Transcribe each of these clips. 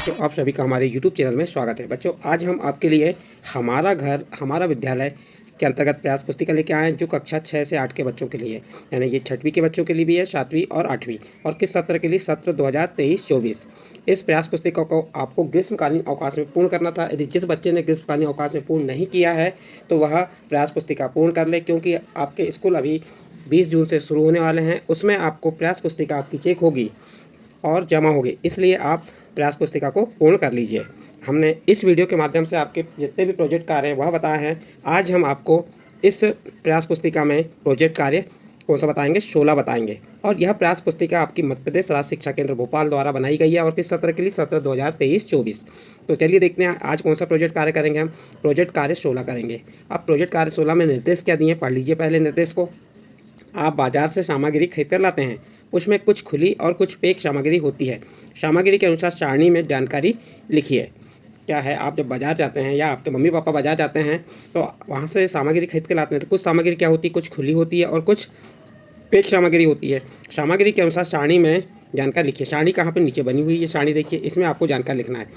बच्चों, आप सभी का हमारे YouTube चैनल में स्वागत है। बच्चों, आज हम आपके लिए हमारा घर हमारा विद्यालय के अंतर्गत प्रयास पुस्तिका लेके आए हैं, जो कक्षा 6 से 8 के बच्चों के लिए, यानी ये 6वीं के बच्चों के लिए भी है, 7वीं और 8वीं, और किस सत्र के लिए? सत्र 2023-24। इस प्रयास पुस्तिका को आपको ग्रीष्मकालीन अवकाश में पूर्ण करना था। यदि जिस बच्चे ने ग्रीष्मकालीन अवकाश में पूर्ण नहीं किया है तो वह प्रयास पुस्तिका पूर्ण कर ले, क्योंकि आपके स्कूल अभी 20 जून से शुरू होने वाले हैं। उसमें आपको प्रयास पुस्तिका आपकी चेक होगी और जमा होगी, इसलिए आप प्रयास पुस्तिका को पूर्ण कर लीजिए। हमने इस वीडियो के माध्यम से आपके जितने भी प्रोजेक्ट कार्य हैं वह बताए हैं। आज हम आपको इस प्रयास पुस्तिका में प्रोजेक्ट कार्य कौन सा बताएंगे? 16 बताएंगे। और यह प्रयास पुस्तिका आपकी मध्य प्रदेश राज्य शिक्षा केंद्र भोपाल द्वारा बनाई गई है और किस सत्र के लिए? सत्र 2023-24। तो चलिए देखते हैं आज कौन सा प्रोजेक्ट कार्य करेंगे। हम प्रोजेक्ट कार्य 16 करेंगे। अब प्रोजेक्ट कार्य 16 में निर्देश क्या दिए, पढ़ लीजिए पहले निर्देश को। आप बाजार से सामग्री खरीद कर लाते हैं, उसमें कुछ खुली और कुछ पैक सामग्री होती है। सामग्री के अनुसार सारणी में जानकारी लिखिए। क्या है, आप जब बाजार जाते हैं या आपके मम्मी पापा बाजार जाते हैं तो वहाँ से सामग्री खरीद के लाते हैं, तो कुछ सामग्री क्या होती है? कुछ खुली होती है और कुछ पैक सामग्री होती है। सामग्री के अनुसार सारणी में जानकारी लिखिए। सारणी कहाँ पे? नीचे बनी हुई है सारणी, देखिए, इसमें आपको जानकारी लिखना है।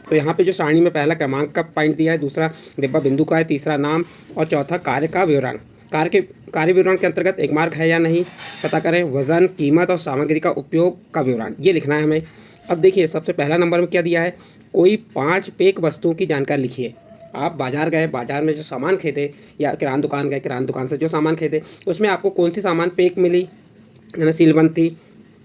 तो यहाँ पे जो सारणी में पहला क्रमांक का पॉइंट दिया है, दूसरा डिब्बा बिंदु का है, तीसरा नाम और चौथा कार्य का विवरण। कार्य विवरण के अंतर्गत एक मार्क है या नहीं पता करें। वजन, कीमत और सामग्री का उपयोग का विवरण, ये लिखना है हमें। अब देखिए, सबसे पहला नंबर में क्या दिया है? कोई 5 पैक वस्तुओं की जानकारी लिखिए। आप बाजार गए, बाजार में जो सामान खरीदे, या किराना दुकान गए, किराना दुकान से जो सामान खरीदे, उसमें आपको कौन सी सामान पैक मिली, यानी सीलबंद थी।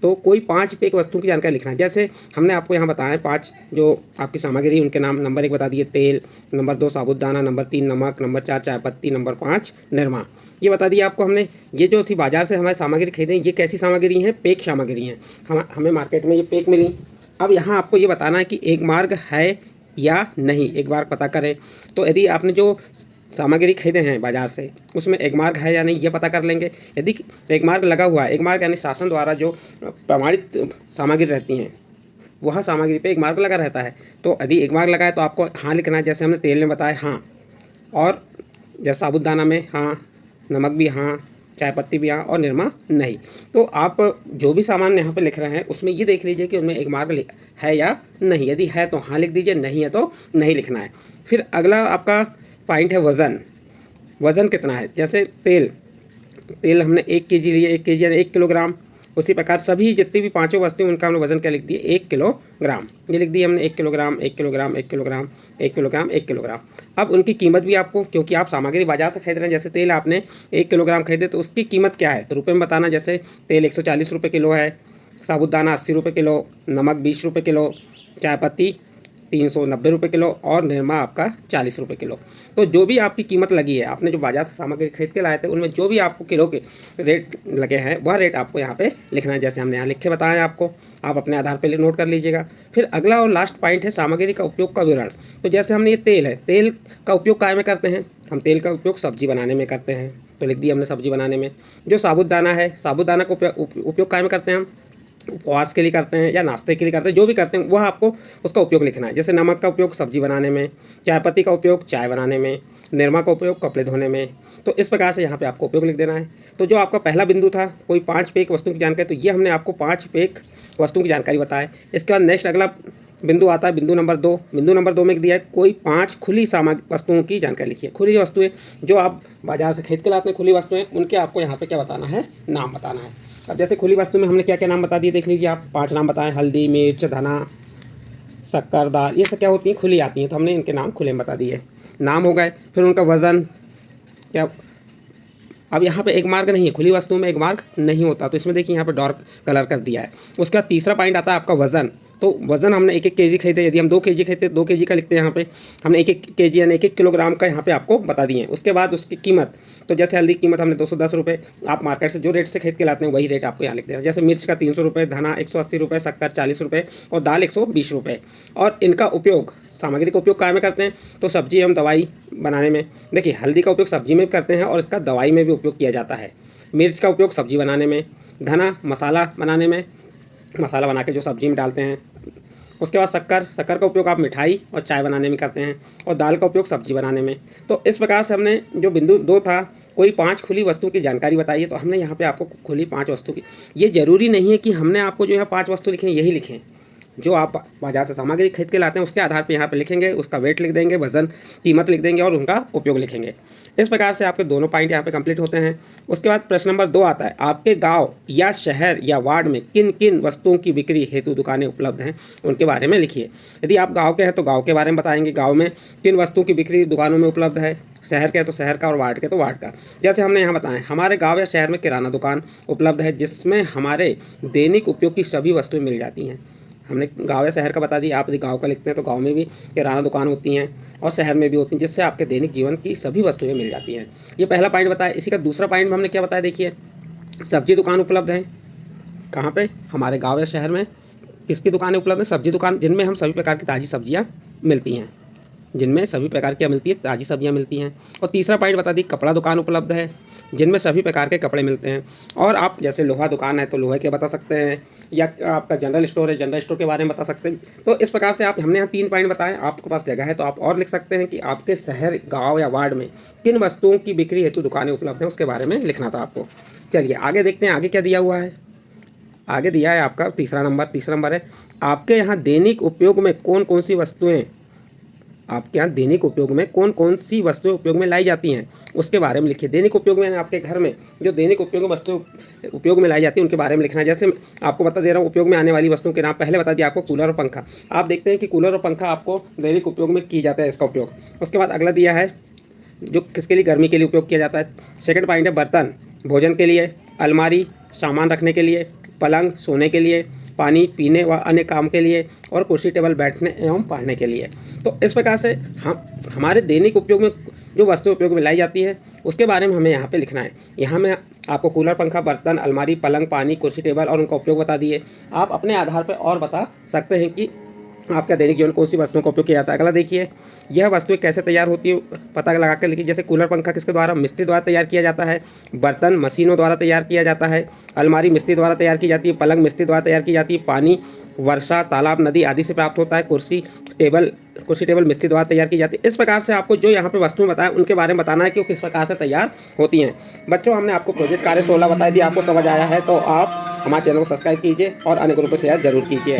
तो कोई 5 पैक वस्तुओं की जानकारी लिखना है। जैसे हमने आपको यहाँ बताया 5 जो आपकी सामग्री, उनके नाम। नंबर 1 बता दिए तेल, नंबर 2 साबुदाना, नंबर 3 नमक, नंबर 4 चाय पत्ती, नंबर 5 निरमा। ये बता दिया आपको हमने। ये जो थी बाजार से हमारी सामग्री खरीदें, ये कैसी सामग्री हैं? पैक सामग्री हैं। हमें मार्केट में ये पैक मिली। अब यहाँ आपको ये बताना है कि एक मार्ग है या नहीं, एक मार्ग पता करें। तो यदि आपने जो सामग्री खरीदे हैं बाजार से, उसमें एक मार्ग है या नहीं, ये पता कर लेंगे। यदि एक मार्ग लगा हुआ है, एक मार्ग यानी शासन द्वारा जो प्रमाणित सामग्री रहती हैं, वह सामग्री पे एक मार्ग लगा रहता है। तो यदि एक मार्ग लगा है तो आपको हाँ लिखना है। जैसे हमने तेल में बताया हाँ, और जैसे साबुदाना में हाँ, नमक भी हाँ, चाय पत्ती भी हाँ, और निरमा नहीं। तो आप जो भी सामान यहाँ पे लिख रहे हैं उसमें ये देख लीजिए कि उनमें एक मार्ग है या नहीं। यदि है तो हाँ लिख दीजिए, नहीं है तो नहीं लिखना है। फिर अगला आपका पॉइंट है वज़न। वज़न कितना है? जैसे तेल हमने 1 केजी लिए, 1 केजी यानी 1 किलोग्राम। उसी प्रकार सभी जितनी भी 5 वस्तुएं, उनका हमने वज़न क्या लिख दिए? 1 किलोग्राम। ये लिख दिए हमने 1 kilogram, 1 kilogram, 1 kilogram, 1 kilogram, 1 kilogram. अब उनकी कीमत भी आपको, क्योंकि आप सामग्री बाजार से खरीद रहे हैं, जैसे तेल आपने 1 किलोग्राम खरीदे तो उसकी कीमत क्या है? तो रुपये में बताना। जैसे तेल 140 रुपये किलो है, साबुदाना 80 रुपये किलो, नमक 20 रुपये किलो, चाय पत्ती 390 रुपये किलो और निरमा आपका 40 रुपये किलो। तो जो भी आपकी कीमत लगी है, आपने जो बाजार से सामग्री खरीद के लाए थे, उनमें जो भी आपको किलो के रेट लगे हैं, वह रेट आपको यहाँ पे लिखना है। जैसे हमने यहाँ लिख के बताया है आपको, आप अपने आधार पर नोट कर लीजिएगा। फिर अगला और लास्ट पॉइंट है सामग्री का उपयोग का विवरण। तो जैसे हमने ये तेल है, तेल का उपयोग काय में करते हैं? हम तेल का उपयोग सब्जी बनाने में करते हैं, तो लिख दिया हमने सब्जी बनाने में। जो साबुदाना है, साबुदाना का उपयोग काय में करते हैं? हम उपवास के लिए करते हैं या नाश्ते के लिए करते हैं, जो भी करते हैं वह आपको उसका उपयोग लिखना है। जैसे नमक का उपयोग सब्जी बनाने में, चाय पत्ती का उपयोग चाय बनाने में, निरमा का उपयोग कपड़े धोने में। तो इस प्रकार से यहाँ पे आपको उपयोग लिख देना है। तो जो आपका पहला बिंदु था, कोई 5 पैक वस्तुओं की जानकारी, तो ये हमने आपको 5 पैक वस्तुओं की जानकारी बताया। इसके बाद नेक्स्ट अगला बिंदु आता है बिंदु नंबर 2। बिंदु नंबर 2 में दिया है कोई 5 खुली वस्तुओं की जानकारी लिखिए। खुली वस्तुएं जो आप बाजार से खरीद के लाते हैं, खुली वस्तुएं, उनके आपको यहाँ पे क्या बताना है? नाम बताना है। अब जैसे खुली वस्तु में हमने क्या क्या नाम बता दिए, देख लीजिए आप। 5 नाम बताएं: हल्दी, मिर्च, धना, शक्कर, दाल। ये सब क्या होती हैं? खुली आती हैं, तो हमने इनके नाम खुले में बता दिए, नाम हो गए। फिर उनका वज़न क्या। अब यहाँ पे एक मार्ग नहीं है, खुली वस्तुओं में एक मार्ग नहीं होता, तो इसमें देखिए यहाँ पे डार्क कलर कर दिया है। उसके बाद तीसरा पॉइंट आता है आपका वज़न। तो वज़न हमने 1-1 केजी खरीदे, यदि हम 2 केजी खरीदते 2 केजी का लिखते हैं। यहाँ पे हमने 1-1 केजी यानी 1-1 किलोग्राम का यहाँ पे आपको बता दिए हैं। उसके बाद उसकी कीमत, तो जैसे हल्दी की कीमत हमने 210 रुपये, आप मार्केट से जो रेट से खरीद के लाते हैं वही रेट आपको यहाँ लिख देना। जैसे मिर्च का 300 रुपये, धना 180 रुपये, शक्कर 40 रुपये और दाल 120 रुपये। और इनका उपयोग, सामग्री का उपयोग काय में करते हैं? तो सब्जी एवं दवाई बनाने में। देखिए, हल्दी का उपयोग सब्जी में भी करते हैं और इसका दवाई में भी उपयोग किया जाता है। मिर्च का उपयोग सब्जी बनाने में, धना मसाला बनाने में, मसाला बना के जो सब्जी में डालते हैं। उसके बाद शक्कर का उपयोग आप मिठाई और चाय बनाने में करते हैं, और दाल का उपयोग सब्जी बनाने में। तो इस प्रकार से हमने जो बिंदु 2 था, कोई 5 खुली वस्तुओं की जानकारी बताइए, तो हमने यहाँ पे आपको खुली 5 वस्तु की, ये ज़रूरी नहीं है कि हमने आपको जो यहाँ 5 वस्तु लिखे हैं यही लिखें। जो आप बाजार से सामग्री खरीद के लाते हैं उसके आधार पर यहाँ पे लिखेंगे, उसका वेट लिख देंगे, वजन, कीमत लिख देंगे और उनका उपयोग लिखेंगे। इस प्रकार से आपके दोनों पॉइंट यहाँ पे कंप्लीट होते हैं। उसके बाद प्रश्न नंबर 2 आता है, आपके गांव या शहर या वार्ड में किन किन वस्तुओं की बिक्री हेतु दुकानें उपलब्ध हैं, उनके बारे में लिखिए। यदि आप गाँव के हैं तो गाँव के बारे में बताएंगे, गाँव में किन वस्तुओं की बिक्री दुकानों में उपलब्ध है। शहर के हैं तो शहर का और वार्ड के तो वार्ड का। जैसे हमने यहाँ बताया, हमारे गाँव या शहर में किराना दुकान उपलब्ध है जिसमें हमारे दैनिक उपयोग की सभी वस्तुएं मिल जाती हैं। हमने गाँव या शहर का बता दिया। आप यदि गाँव का लिखते हैं तो गाँव में भी किराना दुकान होती हैं और शहर में भी होती हैं, जिससे आपके दैनिक जीवन की सभी वस्तुएं मिल जाती हैं। ये पहला पॉइंट बताया। इसी का दूसरा पॉइंट में हमने क्या बताया, देखिए, सब्जी दुकान उपलब्ध है। कहाँ पे? हमारे गाँव या शहर में किसकी दुकानें उपलब्ध है? सब्जी दुकान, जिनमें हम सभी प्रकार की ताज़ी सब्जियाँ मिलती हैं, जिनमें सभी प्रकार की मिलती है, ताज़ी सब्जियां मिलती हैं। और तीसरा पॉइंट बता दी, कपड़ा दुकान उपलब्ध है, जिनमें सभी प्रकार के कपड़े मिलते हैं। और आप जैसे लोहा दुकान है तो लोहे के बता सकते हैं, या आपका जनरल स्टोर है, जनरल स्टोर के बारे में बता सकते हैं। तो इस प्रकार से हमने यहाँ 3 पॉइंट बताए। आपके पास जगह है तो आप और लिख सकते हैं कि आपके शहर, गाँव या वार्ड में किन वस्तुओं की बिक्री हेतु दुकानें उपलब्ध हैं, उसके बारे में लिखना था आपको। चलिए आगे देखते हैं, आगे क्या दिया हुआ है। आगे दिया है आपका तीसरा नंबर है, आपके यहाँ दैनिक उपयोग में कौन कौन सी वस्तुएँ आपके यहाँ दैनिक उपयोग में कौन कौन सी वस्तुएं उपयोग में लाई जाती हैं, उसके बारे में लिखिए। दैनिक उपयोग में आपके घर में जो दैनिक उपयोग में वस्तु उपयोग में लाई जाती है उनके बारे में लिखना है। जैसे आपको बता दे रहा हूँ उपयोग में आने वाली वस्तुओं के नाम। पहले बता दिया आपको कूलर और पंखा। आप देखते हैं कि कूलर और पंखा आपको दैनिक उपयोग में की जाता है इसका उपयोग। उसके बाद अगला दिया है जो किसके लिए, गर्मी के लिए उपयोग किया जाता है। सेकंड पॉइंट है बर्तन, भोजन के लिए, अलमारी, सामान रखने के लिए, पलंग, सोने के लिए, पानी पीने व अन्य काम के लिए, और कुर्सी टेबल बैठने एवं पढ़ने के लिए। तो इस प्रकार से हम हमारे दैनिक उपयोग में जो वस्तु उपयोग में लाई जाती है उसके बारे में हमें यहाँ पे लिखना है। यहाँ में आपको कूलर, पंखा, बर्तन, अलमारी, पलंग, पानी, कुर्सी टेबल और उनका उपयोग बता दिए। आप अपने आधार पर और बता सकते हैं कि आपका दैनिक जीवन कौन सी वस्तुओं का उपयोग किया जाता है। अगला देखिए, यह वस्तुएं कैसे तैयार होती है पता लगा कर लिखिए। जैसे कूलर, पंखा किसके द्वारा? मिस्त्री द्वारा तैयार किया जाता है। बर्तन मशीनों द्वारा तैयार किया जाता है। अलमारी मिस्त्री द्वारा तैयार की जाती है। पलंग मिस्त्री द्वारा तैयार की जाती है। पानी वर्षा, तालाब, नदी आदि से प्राप्त होता है। कुर्सी टेबल मिस्त्री द्वारा तैयार की जाती है। इस प्रकार से आपको जो यहाँ पे वस्तुएं बताएं उनके बारे में बताना है कि वो किस प्रकार से तैयार होती हैं। बच्चों, हमने आपको प्रोजेक्ट कार्य 16 बताई दी। आपको समझ आया है तो आप हमारे चैनल को सब्सक्राइब कीजिए और अन्य ग्रुप पर शेयर जरूर कीजिए।